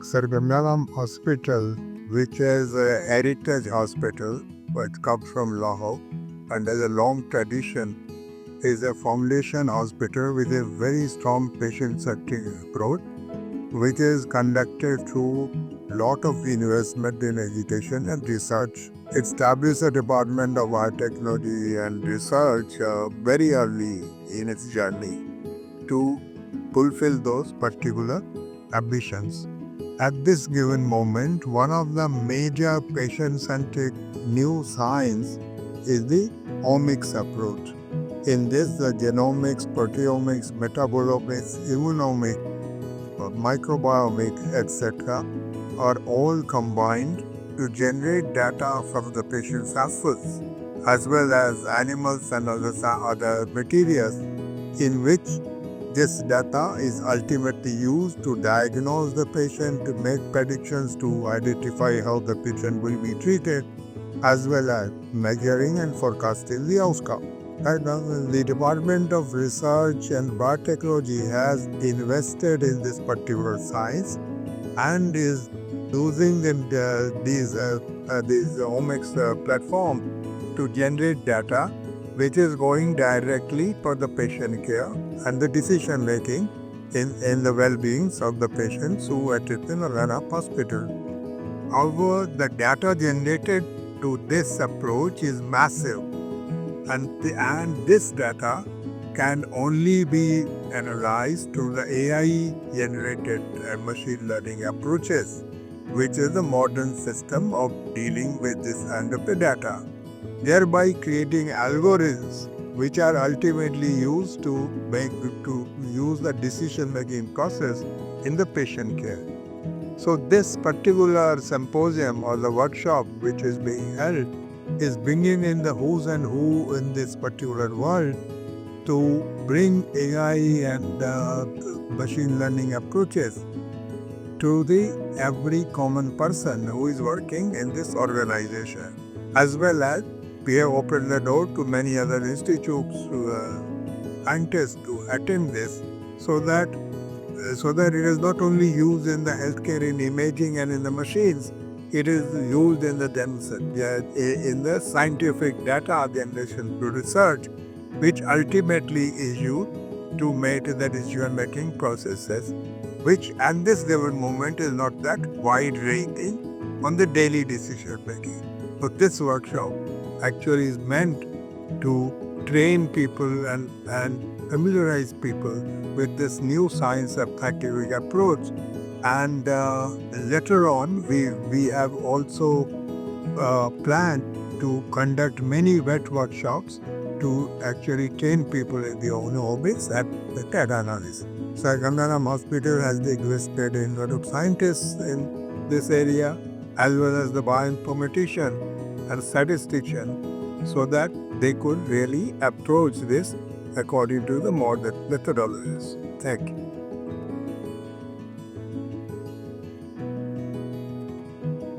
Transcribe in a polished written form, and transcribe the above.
Sir Ganga Ram Hospital, which is a heritage hospital, it comes from Lahore and has a long tradition, is a foundation hospital with a very strong patient-centric approach, which is conducted through lot of investment in education and research. It established a department of biotechnology and research very early in its journey to fulfill those particular ambitions. At this given moment, one of the major patient-centric new science is the omics approach. In this, the genomics, proteomics, metabolomics, immunomics, microbiomics, etc. are all combined to generate data from the patient samples as well as animals and other materials, in which this data is ultimately used to diagnose the patient, to make predictions, to identify how the patient will be treated, as well as measuring and forecasting the outcome. The Department of Research and Biotechnology has invested in this particular science and is using these omics platform to generate data which is going directly for the patient care and the decision making in the well-being of the patients who attend the Ram Hospital. However, the data generated to this approach is massive, and this data can only be analyzed through the AI-generated machine learning approaches, which is the modern system of dealing with this kind of the data, thereby creating algorithms which are ultimately used to use the decision-making process in the patient care. So this particular symposium or the workshop which is being held is bringing in the who's and who in this particular world to bring AI and machine learning approaches to the every common person who is working in this organization, as well as we have opened the door to many other institutes, scientists to attend this, so that it is not only used in the healthcare, in imaging and in the machines, it is used in the scientific data generation to research, which ultimately is used to make the decision-making processes, which at this given moment is not that wide-ranging on the daily decision-making. So this workshop actually is meant to train people and familiarize people with this new science of scientific approach. And later on, we have also planned to conduct many wet workshops to actually train people in the omics and the data analysis. Sir Ganga Ram Hospital has invested in a lot of scientists in this area, as well as the bioinformatician and statistician, so that they could really approach this according to the modern methodologies. Thank you.